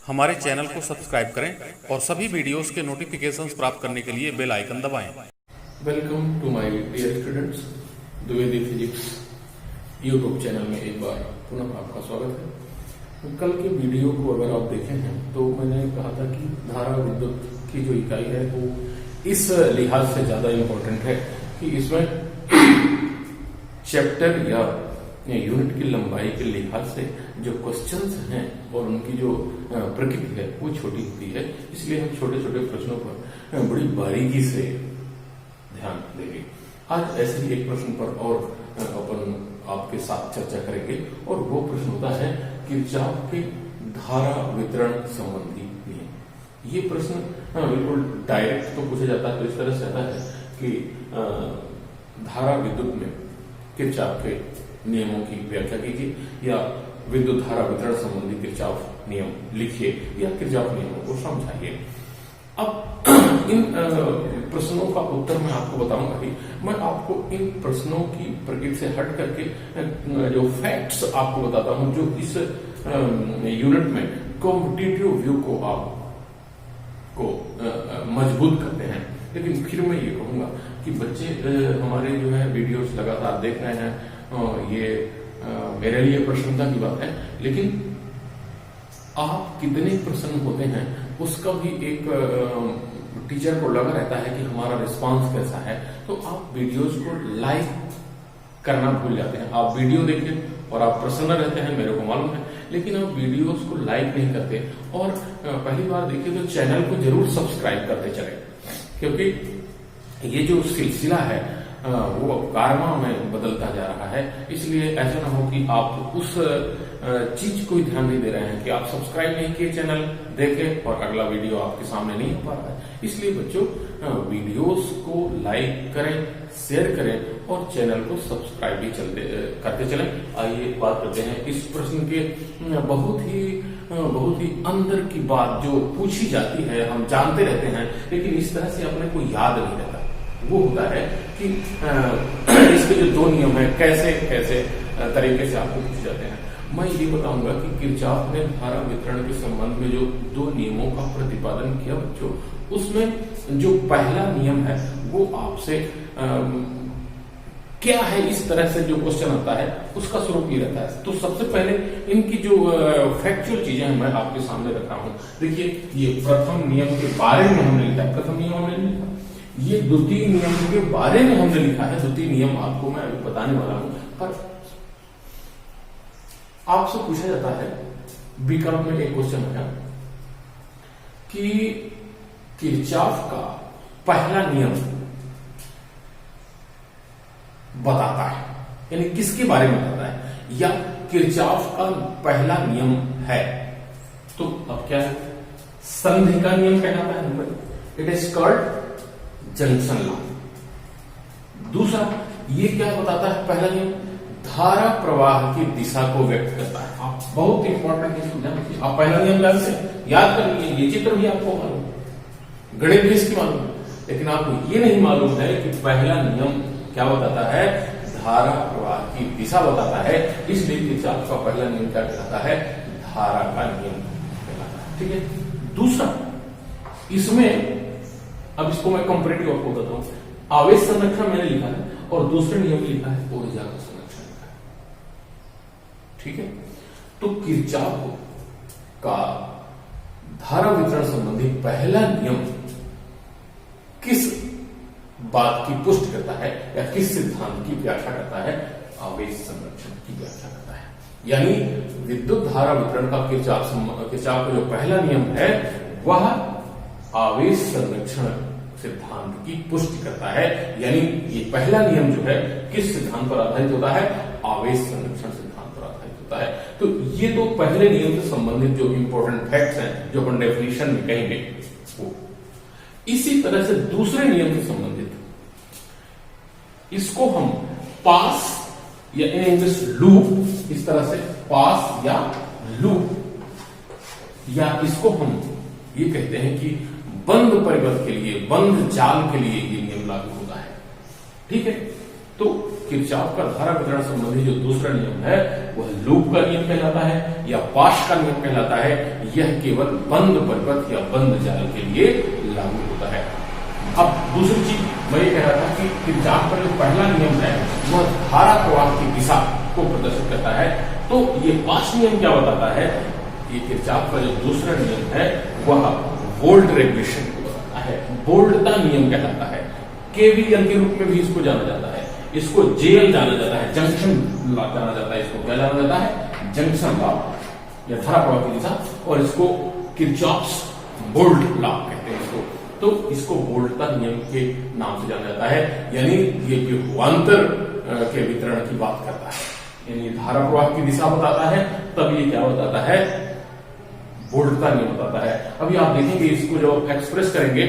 हमारे चैनल को सब्सक्राइब करें और सभी वीडियोस के नोटिफिकेशंस प्राप्त करने के लिए बेल आइकन दबाएं। Welcome to my dear students, Dwivedi physics YouTube channel में एक बार पुनः आपका स्वागत है। कल के वीडियो को अगर आप देखे हैं तो मैंने कहा था कि धारा विद्युत की जो इकाई है वो इस लिहाज से ज्यादा इम्पोर्टेंट है कि इसमें चैप्टर या यूनिट की लंबाई के लिहाज से जो क्वेश्चंस हैं और उनकी जो प्रकृति है वो छोटी होती है, इसलिए हम छोटे छोटे प्रश्नों पर बड़ी बारीकी से ध्यान देंगे। आज ऐसे ही एक प्रश्न पर और अपन आपके साथ चर्चा करेंगे और वो प्रश्न होता है किरचॉफ के धारा वितरण संबंधी नियम। ये प्रश्न बिल्कुल डायरेक्ट तो पूछा जाता है, तो इस तरह से आता है कि धारा विद्युत में किरचॉफ के नियमों की व्याख्या कीजिए या विद्युत धारा वितरण संबंधी किरचॉफ नियम लिखिए या किरचॉफ नियमों को समझाइए। अब इन प्रश्नों का उत्तर मैं आपको बताऊंगा ही। मैं आपको इन प्रश्नों की प्रकृति से हट करके जो फैक्ट्स आपको बताता हूं जो इस यूनिट में कॉम्पिटिटिव व्यू को आपको मजबूत करते हैं। लेकिन फिर मैं ये कहूंगा कि बच्चे हमारे जो है वीडियोस लगातार देख रहे हैं, ये मेरे लिए प्रसन्नता की बात है, लेकिन आप कितने प्रसन्न होते हैं उसका भी एक टीचर को लगा रहता है कि हमारा रिस्पांस कैसा है। तो आप वीडियोस को लाइक करना भूल जाते हैं। आप वीडियो देखिए और आप प्रसन्न रहते हैं, मेरे को मालूम है, लेकिन आप वीडियोस को लाइक नहीं करते और पहली बार देखिए तो चैनल को जरूर सब्सक्राइब करते चले, क्योंकि ये जो सिलसिला है वो कारवा में बदलता जा रहा है। इसलिए ऐसा ना हो कि आप उस चीज को ध्यान नहीं दे रहे हैं कि आप सब्सक्राइब नहीं किए, चैनल देखें और अगला वीडियो आपके सामने नहीं हो पा रहा है। इसलिए बच्चों वीडियोस को लाइक करें, शेयर करें और चैनल को सब्सक्राइब भी करते चलें। आइए बात करते हैं इस प्रश्न के बहुत ही अंदर की बात जो पूछी जाती है, हम जानते रहते हैं लेकिन इस तरह से अपने को याद नहीं रहता। वो होता है कि इसके जो दो नियम है कैसे कैसे तरीके से आपको पूछे जाते हैं। मैं ये बताऊंगा कि किरचॉफ ने धारा वितरण के संबंध में जो दो नियमों का प्रतिपादन किया बच्चों, उसमें जो पहला नियम है वो आपसे क्या है, इस तरह से जो क्वेश्चन आता है उसका स्वरूप ये रहता है। तो सबसे पहले इनकी जो फैक्चुअल चीजें हैं मैं आपके सामने रख रहा हूं। देखिए ये प्रथम नियम के बारे में हमने लिखा है, प्रथम नियम हमने लिखा, ये द्वितीय नियम के बारे में हमने लिखा है। द्वितीय नियम आपको मैं अभी बताने वाला हूं, पर आपसे पूछा जाता है विकल्प में एक क्वेश्चन है कि किरचॉफ का पहला नियम बताता है, यानी किसके बारे में बताता है, या किरचॉफ का पहला नियम है। तो अब क्या है, संधि का नियम कहलाता है, it is called junction law. दूसरा ये क्या बताता है, पहला नियम धारा प्रवाह की दिशा को व्यक्त करता है। आप बहुत इंपॉर्टेंट है, समझा। आप पहला नियम याद कर लीजिए, ये चित्र भी आपको मालूम, गणित भी इसकी मालूम, लेकिन आपको ये नहीं मालूम है कि पहला नियम क्या बताता है, धारा प्रवाह की दिशा बताता है। इसलिए किरचॉफ का पहला नियम क्या कहलाता है, धारा का नियम कहलाता है। ठीक है। दूसरा इसमें, अब इसको मैं कंपैरेटिव आपको बताता हूं, आवेश संरक्षण मैंने लिखा है और दूसरे नियम में लिखा है ऊर्जा का संरक्षण लिखा है। ठीक है। तो किरचॉफ का धारा वितरण संबंधी पहला नियम किस बात की पुष्टि करता है या किस सिद्धांत की व्याख्या करता है, आवेश संरक्षण की व्याख्या करता है। यानी विद्युत धारा वितरण का किरचॉफ का जो पहला नियम है वह आवेश संरक्षण सिद्धांत की पुष्टि करता है। यानी ये पहला नियम जो है किस सिद्धांत पर आधारित होता है, आवेश संरक्षण सिद्धांत पर आधारित होता है। तो ये तो पहले नियम से संबंधित जो इंपॉर्टेंट फैक्ट्स हैं जो अपन डेफिनेशन में कहेंगे वो। इसी तरह से दूसरे नियम से संबंधित इसको हम पास या इन इंग्लिश लूप, इस तरह से पास या लूप, या इसको हम ये कहते हैं कि बंद परिपथ के लिए, बंद जाल के लिए ये नियम लागू होता है। ठीक है। तो किरचॉफ का धारा वितरण संबंधी जो दूसरा नियम है वह लूप का नियम कहलाता है या पाश का नियम कहलाता है। यह केवल बंद परिपथ या बंद जाल के लिए लागू होता है। अब दूसरी चीज मैं ये कह रहा था कि किरचॉफ का जो पहला नियम है वह धारा प्रवाह की दिशा को प्रदर्शित करता है। तो ये पाश नियम क्या बताता है? ये किरचॉफ का जो दूसरा नियम है वह वोल्ट रेगुलेशन को बताता है, वोल्टता नियम कहलाता है। केवीएल के रूप में भी इसको जाना जाता है, इसको जेएल जाना जाता है, जंक्शन लॉ जाना जाता है। इसको क्या जाना जाता है? जंक्शन लॉ या धारा प्रवाह की दिशा, और इसको किरचॉफ्स वोल्ट लॉ कहते हैं इसको। तो इसको वोल्टता नियम के नाम से जाना जाता है, यानी ये विभवांतर के वितरण की बात करता है, यानी धारा प्रवाह की दिशा बताता है, तब ये क्या बताता है? वोल्टता नियम बताता है। अभी आप देखेंगे इसको जब एक्सप्रेस करेंगे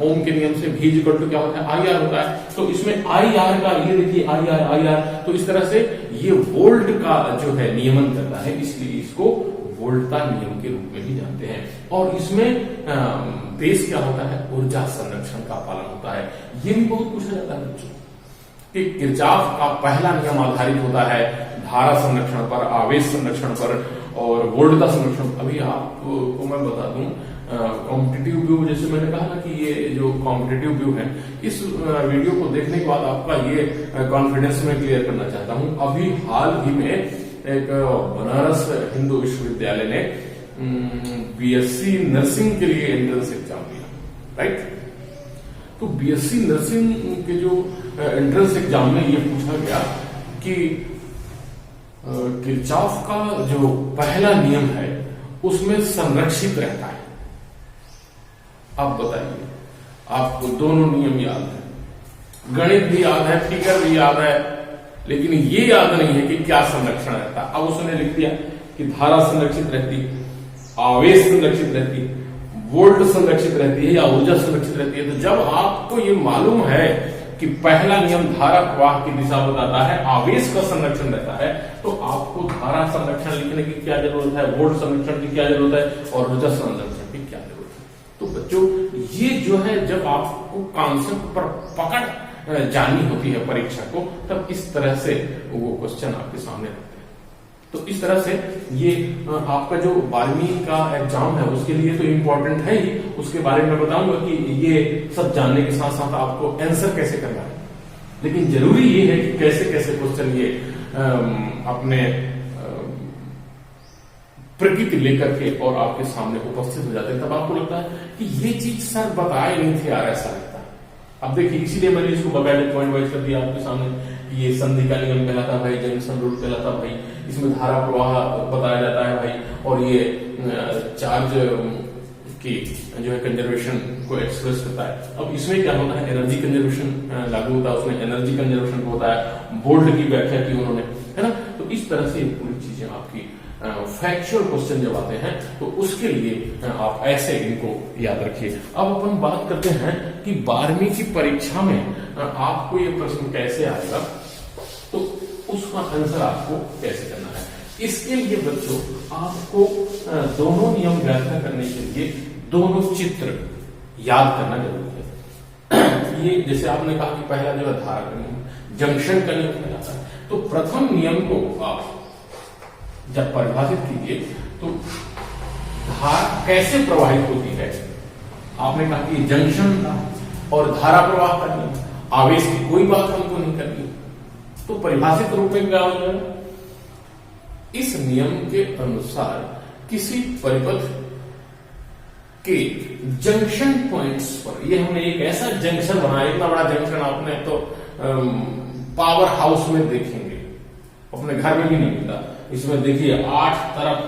ओम के नियम से V इक्वल टू क्या होता है? आई आर होता है। तो इसमें आई आर का ये देखिए आई आर, तो इस तरह से ये वोल्ट का जो है नियमन करता है, इसलिए इसको वोल्टता नियम के रूप में भी जानते हैं। और इसमें बेस क्या होता है? ऊर्जा संरक्षण का पालन होता है। ये भी बहुत पूछा जाता है बच्चों कि किरचॉफ का पहला नियम आधारित होता है धारा संरक्षण पर, आवेश संरक्षण पर और वोल्टता संरक्षण। अभी आपको मैं बता दूं कॉम्पिटिटिव व्यू, जैसे मैंने कहा ना कि ये जो कॉम्पिटिटिव व्यू है, इस वीडियो को देखने के बाद आपका ये कॉन्फिडेंस में क्लियर करना चाहता हूं। अभी हाल ही में एक बनारस हिंदू विश्वविद्यालय ने बीएससी नर्सिंग के लिए एंट्रेंस एग्जाम दिया, राइट? तो बीएससी नर्सिंग के जो एंट्रेंस एग्जाम में ये पूछा गया कि किरचॉफ का जो पहला नियम है उसमें संरक्षित रहता है। आप बताइए, आपको दोनों नियम याद है, गणित भी याद है, फिगर भी याद है, लेकिन ये याद नहीं है कि क्या संरक्षण रहता। अब उसने लिख दिया कि धारा संरक्षित रहती, आवेश संरक्षित रहती, वोल्ट संरक्षित रहती है या ऊर्जा संरक्षित रहती है। तो जब आपको ये मालूम है कि पहला नियम धारा प्रवाह की दिशा बताता है, आवेश का संरक्षण रहता है, तो आपको धारा संरक्षण लिखने की क्या जरूरत है, वोल्ट संरक्षण की क्या जरूरत है और ऊर्जा संरक्षण की क्या जरूरत है। तो बच्चों ये जो है, जब आपको कॉन्सेप्ट पर पकड़ जाननी होती है परीक्षा को, तब इस तरह से वो क्वेश्चन आपके सामने रहते हैं। तो इस तरह से ये आपका जो 12वीं का एग्जाम है उसके लिए तो इम्पोर्टेंट है ही, उसके बारे में बताऊंगा कि ये सब जानने के साथ साथ आपको आंसर कैसे करना है। लेकिन जरूरी ये है कि कैसे कैसे क्वेश्चन ये अपने प्रकृति लेकर के और आपके सामने उपस्थित हो जाते हैं, तब आपको लगता है कि ये चीज सर बताए नहीं थे यार, ऐसा लगता है। अब देखिए, इसीलिए मैंने इसको बकायदे पॉइंट वाइज कर दिया आपके सामने। ये संधि का नियम कहलाता है भाई, जंक्शन रूल कहलाता है भाई, इसमें धारा प्रवाह बताया जाता है भाई, और ये चार्ज की जो है कंजर्वेशन को एक्सप्रेस करता है। अब इसमें क्या होता है? एनर्जी कंजर्वेशन लागू होता है, उसमें एनर्जी कंजर्वेशन को होता है, वोल्ट की व्याख्या की उन्होंने, है ना। तो इस तरह से पूरी चीजें आपकी फैक्चुअल क्वेश्चन जब आते हैं तो उसके लिए आप ऐसे इनको याद रखिए। अब अपन बात करते हैं कि 12वीं की परीक्षा में आपको ये प्रश्न कैसे आएगा, तो उसका आंसर आपको कैसे करना है। इसके लिए बच्चों आपको दोनों नियम व्याख्या करने के लिए दोनों चित्र याद करना जरूरी है। ये जैसे आपने कहा कि पहला जो है धारा का नियम, जंक्शन का नियम कहलाता है। तो प्रथम नियम को आप जब परिभाषित कीजिए तो धारा कैसे प्रवाहित होती है। आपने कहा कि जंक्शन और धारा प्रवाह का नियम, आवेश की कोई बात हमको नहीं करनी, तो परिभाषित रूप में क्या हो जाएगा? इस नियम के अनुसार किसी परिपथ के जंक्शन पॉइंट्स पर, ये हमने एक ऐसा जंक्शन बनाया, इतना बड़ा जंक्शन आपने तो पावर हाउस में देखेंगे, अपने घर में भी नहीं मिलता। इसमें देखिए 8 तरफ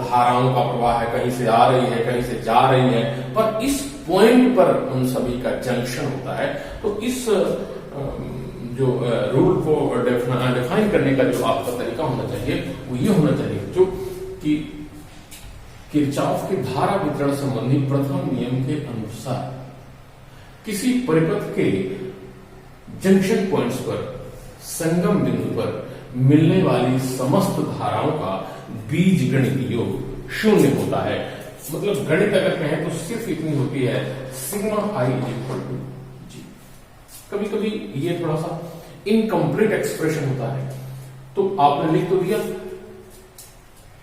धाराओं का प्रवाह है, कहीं से आ रही है, कहीं से जा रही है, पर इस पॉइंट पर उन सभी का जंक्शन होता है। तो इस जो रूल को डिफाइन करने का जो आपका तरीका होना चाहिए वो ये होना चाहिए जो कि किरचॉफ के धारा वितरण संबंधी प्रथम नियम के अनुसार किसी परिपथ के जंक्शन पॉइंट्स पर, संगम बिंदु पर मिलने वाली समस्त धाराओं का बीजगणित योग 0 होता है। मतलब गणित अगर कहें तो सिर्फ इतनी होती है, सिग्मा i इक्वल टू जी। कभी कभी ये थोड़ा सा इनकम्प्लीट एक्सप्रेशन होता है। तो आपने लिख तो दिया,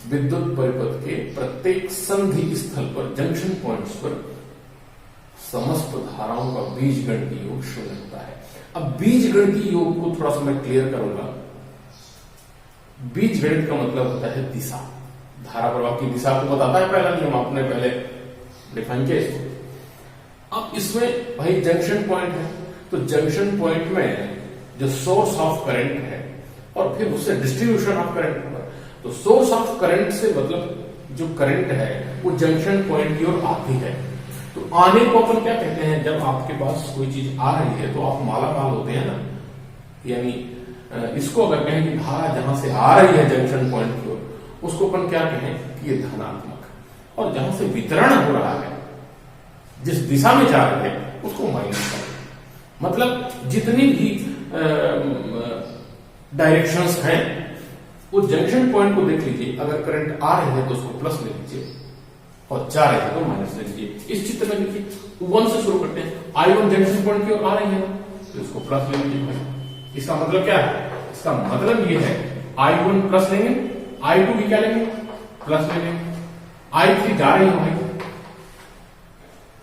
विद्युत परिपथ के प्रत्येक संधि स्थल पर, जंक्शन पॉइंट्स पर समस्त धाराओं का बीजगणितीय योग 0 होता है। अब बीजगणितीय योग को थोड़ा सा मैं क्लियर करूंगा। बीजगणित का मतलब होता है दिशा, धारा प्रवाह की दिशा को बताता है पहला नियम, आपने पहले डिफाइन किया इसको। अब इसमें भाई जंक्शन पॉइंट है, तो जंक्शन पॉइंट में जो सोर्स ऑफ करंट है और फिर उससे डिस्ट्रीब्यूशन ऑफ करंट होगा। तो सोर्स ऑफ करंट से मतलब जो करंट है वो जंक्शन पॉइंट की ओर आती है। तो आने को अपन क्या कहते हैं, जब आपके पास कोई चीज आ रही है तो आप मालामाल होते हैं ना, यानी इसको अगर कहें कि धारा जहां से आ रही है जंक्शन पॉइंट की ओर, उसको अपन क्या कहें कि ये धनात्मक, और जहां से वितरण हो रहा है, जिस दिशा में जा रहे हैं, उसको माइनस करें। मतलब जितनी भी डायरेक्शंस हैं, वो जंक्शन पॉइंट को देख लीजिए, अगर करंट आ रही है तो उसको प्लस ले लीजिए और जा रहे हैं तो माइनस ले लीजिए। इस चित्र में देखिए 1 से शुरू करते हैं, I1 जंक्शन पॉइंट की ओर आ रही है तो इसको प्लस ले लीजिए। इसका मतलब क्या है, इसका मतलब ये है I1 प्लस लेंगे, I2 भी क्या लेंगे, प्लस ले लेंगे, I3 जा रही है,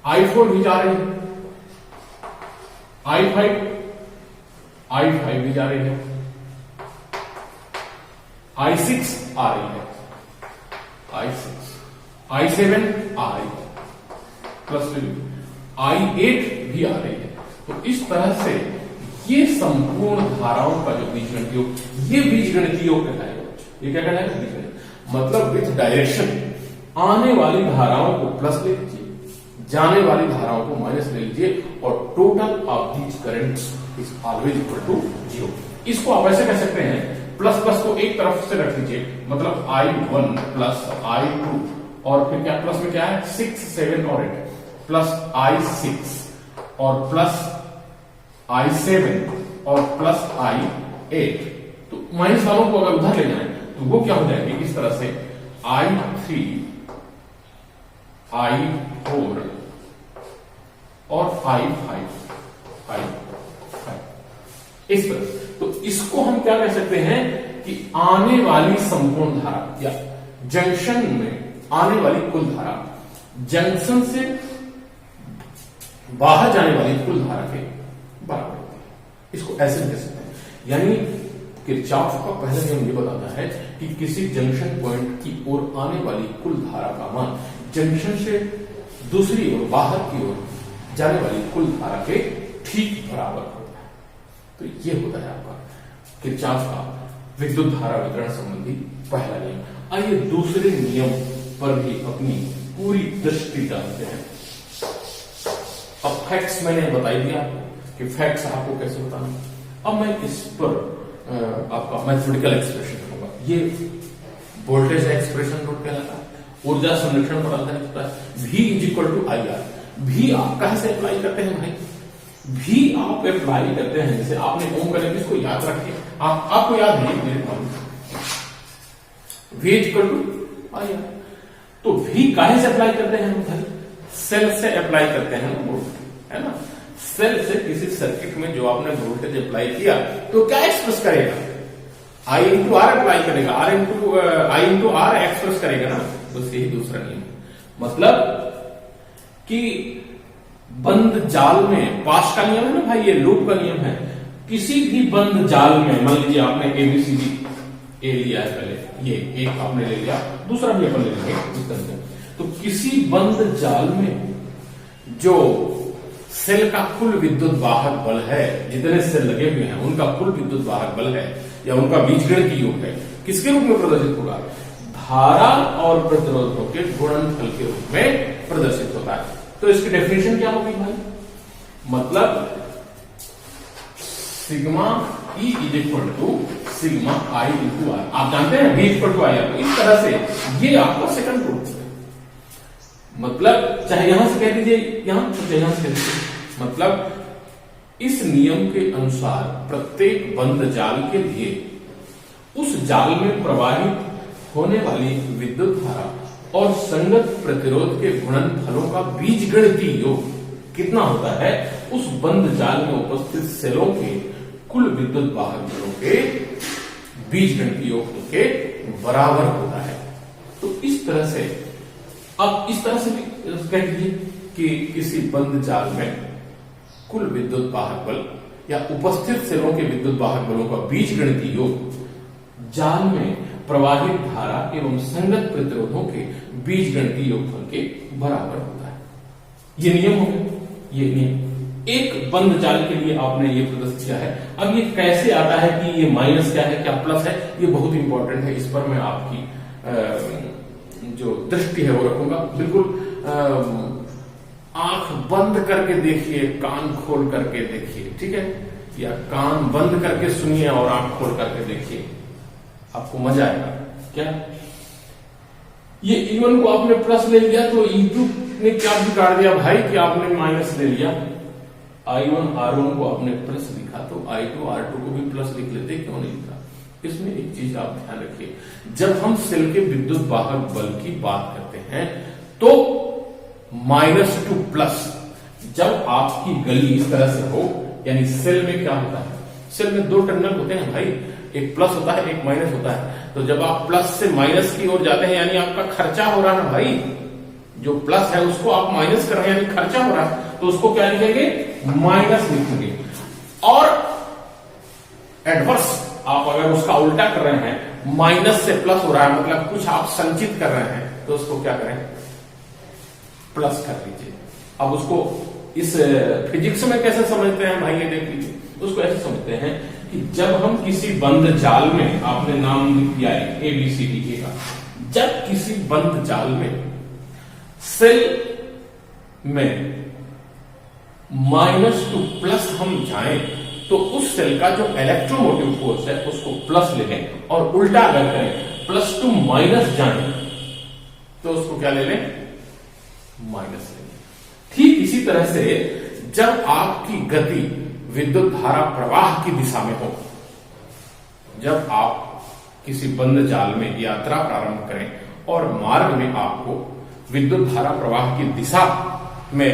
I4 भी जा रही है, I5 भी जा रही है, I6 आ रही है, I7 आ रही है, प्लस I8 भी आ रही है। तो इस तरह से ये संपूर्ण धाराओं का जो बीजगणितीय योग, ये बीजगणितीय योग कहलाएगा। ये क्या कहलाएगा, बीजगणित। मतलब विथ डायरेक्शन, आने वाली धाराओं को प्लस ले लीजिए, जाने वाली धाराओं को माइनस ले लीजिए, और total of these currents is always equal to 0। इसको आप ऐसे कह सकते हैं, प्लस प्लस को एक तरफ से रख लीजिए, मतलब I1 प्लस I2, और फिर क्या प्लस में क्या है 6, 7 और 8, प्लस I6 और प्लस I7 और प्लस I8। तो माइनस वालों को अगर उधर ले जाए तो वो क्या हो जाएंगे, इस तरह से I3, I4 और I5 इस तरह। तो इसको हम क्या कह सकते हैं कि आने वाली संपूर्ण धारा, या जंक्शन में आने वाली कुल धारा जंक्शन से बाहर जाने वाली कुल धारा के बराबर होती है। इसको ऐसे कह सकते हैं, यानी किरचॉफ का पहला नियम ये बताता है कि किसी जंक्शन पॉइंट की ओर आने वाली कुल धारा का मान जंक्शन से दूसरी ओर, बाहर की ओर जाने वाली कुल धारा के ठीक बराबर होता है। तो ये होता है आपका किरचॉफ का विद्युत धारा वितरण संबंधी पहला नियम। आइए दूसरे नियम पर भी अपनी पूरी दृष्टि डालते हैं। अब फैक्ट्स मैंने बता ही दिया कि फैक्ट्स आपको कैसे बताना। अब मैं इस पर आपका मैथमेटिकल एक्सप्रेशन होगा। ये वोल्टेज एक्सप्रेशन रूट कहलाता है, ऊर्जा संरक्षण पर आधारित होता है। V is equal to IR। भी आप कहां से अप्लाई करते हैं भाई, भी आप अप्लाई करते हैं, जैसे आपने ओम का इसको याद रखिए, आपको याद नहीं मेरे V is equal to IR। तो V काहे से अप्लाई करते हैं हम भाई, सेल से अप्लाई करते हैं ना, है ना। सेल से किसी सर्किट में जो आपने वोल्टेज अप्लाई किया तो क्या एक्सप्रेस करेगा, I इंटू आर अप्लाई करेगा, I इंटू आर एक्सप्रेस करेगा ना। तो यही दूसरा नियम, मतलब कि बंद जाल में, पास का नियम है ना भाई, ये लूप का नियम है। किसी भी बंद जाल में, मान लीजिए आपने ABCD ए लिया है पहले, ये एक आपने ले लिया, दूसरा भी अपन ले लेंगे इस तरह से। तो किसी बंद जाल में जो सेल का कुल विद्युत वाहक बल है, जितने सेल लगे हुए हैं उनका कुल विद्युत वाहक बल है या उनका बीजगणितीय योग है, किसके रूप में प्रदर्शित होगा, धारा और प्रतिरोधों के गुणनफल के रूप में प्रदर्शित होता है। तो इसकी डेफिनेशन क्या होगी भाई, मतलब sigma E is equal to sigma I into R. आप जानते हैं V equal to I R. इस तरह से ये आपका सेकंड रूप है, मतलब चाहे यहां से कह दीजिए यहां, चाहे यहां से कह दीजिए, मतलब इस नियम के अनुसार प्रत्येक बंद जाल के लिए उस जाल में प्रवाहित होने वाली विद्युत धारा और संगत प्रतिरोध के गुणनफलों का बीजगणितीय योग कितना होता है, उस बंद जाल में उपस्थित सेलों के कुल विद्युत वाहक बलों के बीजगणितीय योगफल के बराबर होता है। तो इस तरह से अब इस तरह से भी कह दीजिए कि किसी बंद जाल में कुल विद्युत वाहक बल या उपस्थित सेलों के विद्युत वाहक बलों का बीजगणितीय योग जाल में प्रवाहित धारा एवं संगत प्रतिरोधों के बीजगणितीय योगफल के बराबर होता है। ये नियम हो गए। ये नियम एक बंद जाल के लिए आपने ये प्रदर्शित किया है। अब ये कैसे आता है कि ये माइनस क्या है क्या प्लस है, ये बहुत इंपॉर्टेंट है। इस पर मैं आपकी जो दृष्टि है वो रखूंगा। बिल्कुल आंख बंद करके देखिए, कान खोल करके देखिए, ठीक है, या कान बंद करके सुनिए और आंख खोल करके देखिए, आपको मजा आएगा। क्या ये E1 को आपने प्लस ले लिया तो E2 ने क्या बिगाड़ दिया भाई कि आपने माइनस ले लिया। I1 R1 को आपने प्लस लिखा तो I2 R2 को भी प्लस लिख लेते, क्यों नहीं लिखा। इसमें एक चीज आप ध्यान रखिए, जब हम सेल के विद्युत वाहक बल की बात करते हैं तो माइनस टू प्लस, जब आपकी गली इस तरह से हो, यानी सेल में क्या होता है, सेल में दो टर्मिनल होते हैं भाई, एक प्लस होता है एक माइनस होता है। तो जब आप प्लस से माइनस की ओर जाते हैं यानी आपका खर्चा हो रहा है ना भाई, जो प्लस है उसको आप माइनस कर रहे हैं यानी खर्चा हो रहा है, तो उसको क्या लिखेंगे, माइनस लिखेंगे। और एडवर्स आप अगर उसका उल्टा कर रहे हैं, माइनस से प्लस हो रहा है मतलब कुछ आप संचित कर रहे हैं, तो उसको क्या करें, प्लस कर लीजिए। अब उसको इस फिजिक्स में कैसे समझते हैं भाई, ये देख लीजिए। उसको ऐसे समझते हैं कि जब हम किसी बंद जाल में, आपने नाम लिख दिया है ABCD का, जब किसी बंद जाल में सेल में माइनस टू प्लस हम जाएं तो उस सेल का जो इलेक्ट्रोमोटिव फोर्स है उसको प्लस ले लें, और उल्टा अगर करें प्लस टू माइनस जाएं तो उसको क्या ले लें, माइनस ले लें। ठीक इसी तरह से जब आपकी गति विद्युत धारा प्रवाह की दिशा में हो, जब आप किसी बंद जाल में यात्रा प्रारंभ करें और मार्ग में आपको विद्युत धारा प्रवाह की दिशा में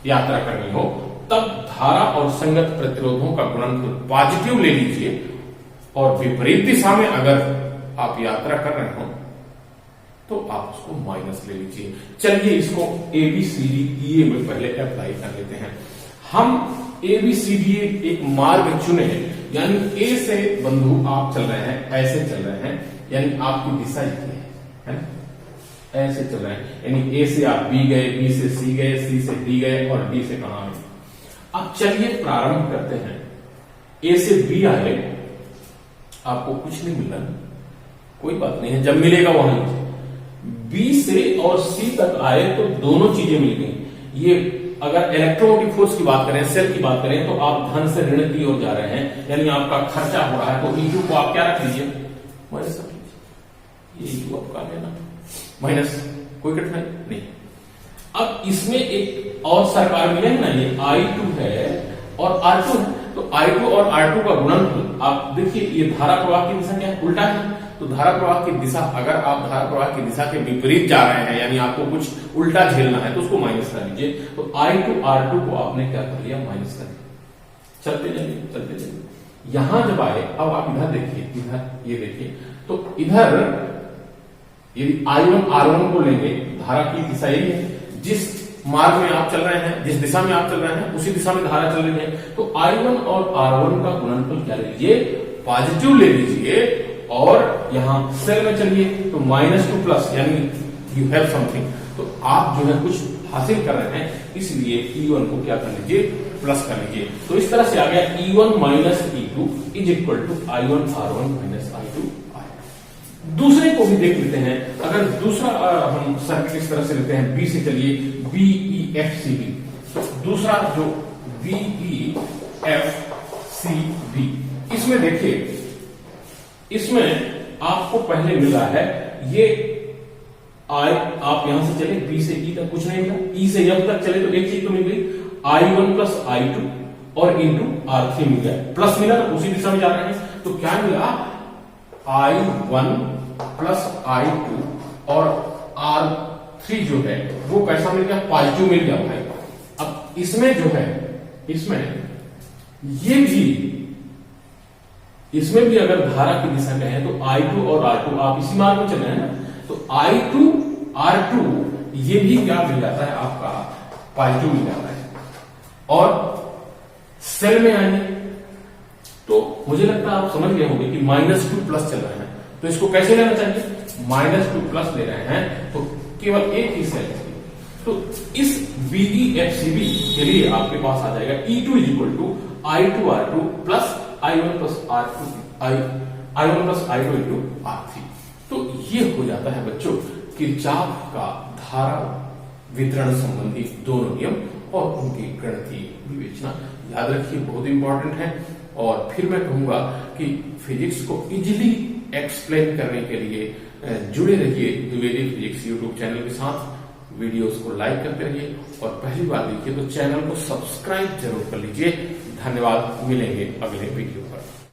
यात्रा करनी हो, तब धारा और संगत प्रतिरोधों का गुणनफल पॉजिटिव ले लीजिए, और विपरीत दिशा में अगर आप यात्रा कर रहे हो तो आप उसको माइनस ले लीजिए। चलिए इसको ABCDE में पहले अप्लाई कर लेते हैं। हम ABCDE एक मार्ग चुने, यानी A से बंधु आप चल रहे हैं, ऐसे चल रहे हैं, यानी आपकी दिशा ये है ना, ऐसे चल रहे हैं, यानी A से आप B गए, B से C गए, C से D गए और D से कहां आए। अब चलिए प्रारंभ करते हैं। A से B आए, आपको कुछ नहीं मिला, कोई बात नहीं है, जब मिलेगा वहां। B से और C तक आए तो दोनों चीजें मिल गई। ये अगर इलेक्ट्रोमोटिव फोर्स की बात करें, सेल की बात करें, तो आप धन से ऋण की ओर जा रहे हैं, यानी आपका खर्चा हो रहा है, तो E2 को आप क्या रख लीजिए, माइनस रख लीजिए। ये E2 आपका लेना माइनस, कोई कठिनाई नहीं। अब इसमें एक और सरकार मिले ना, ये I2 है और R2 है, तो I2 और R2 का गुणनफल आप देखिए, ये धारा प्रवाह की दिशा क्या है, उल्टा है। तो धारा प्रवाह की दिशा, अगर आप धारा प्रवाह की दिशा के विपरीत जा रहे हैं, यानी आपको कुछ उल्टा झेलना है, तो उसको माइनस कर लीजिए। तो I2 R2 को आपने क्या कर लिया, माइनस कर लिया। चलते जाइए चलते जाइए। यहां जब आए, अब आप इधर देखिए, इधर ये देखिए, तो इधर यदि I1 R1 को लेंगे, धारा की दिशा यही है, जिस मार्ग में आप चल रहे हैं, जिस दिशा में आप चल रहे हैं उसी दिशा में धारा चल रही है, तो I1 और R1 का गुणनफल क्या लीजिए, पॉजिटिव ले लीजिए, और यहां सेल में चलिए तो माइनस टू प्लस, यानी यू हैव समथिंग, तो आप जो है कुछ हासिल कर रहे हैं, इसलिए E1 को क्या कर लीजिए, प्लस कर लीजिए। तो इस तरह से आ गया E1 minus E2 is equal to I1 R1 minus I2 R। दूसरे को भी देख लेते हैं। अगर दूसरा हम सर्किट इस तरह से लेते हैं, B से चलिए, BEFCB, तो दूसरा जो BEFCB, इसमें देखिए, इसमें आपको पहले मिला है ये आप यहां से चले, B से E तक कुछ नहीं मिला, E से F तक चले तो एक चीज तो मिल गई, I1 प्लस I2 और इंटू R3 मिल गया, प्लस मिला, उसी दिशा में जा रहे हैं, तो क्या मिला, I1 प्लस I2 और R3 जो है वो कैसा मिल गया, पॉजिटिव मिल गया भाई। अब इसमें जो है, इसमें ये भी इसमें भी अगर धारा की दिशा कहें तो I2 और R2, आप इसी मार्ग में चल रहे हैं ना, तो I2 R2 ये भी क्या मिल जाता है, आपका पॉजिटिव मिल जाता है। और सेल में आइए तो मुझे लगता है आप समझ गए होंगे कि -2 प्लस चल रहे हैं, तो इसको कैसे लेना चाहिए, -2 प्लस ले रहे हैं तो केवल एक ही सेल है। तो इस BeFCB के लिए आपके पास आ जाएगा E2 = I2R2 plus I1 plus I2 into R3। तो ये हो जाता है बच्चों किरचॉफ का धारा वितरण संबंधी दोनों नियम और उनकी गणितीय विवेचना। याद रखिए, बहुत इंपॉर्टेंट है। और फिर मैं कहूंगा कि फिजिक्स को इजीली एक्सप्लेन करने के लिए जुड़े रहिए द्विवेदी फिजिक्स यूट्यूब चैनल के साथ। वीडियोस को लाइक करते रहिए और पहली बार देखिए तो चैनल को सब्सक्राइब जरूर कर लीजिए। धन्यवाद, मिलेंगे अगले वीडियो में।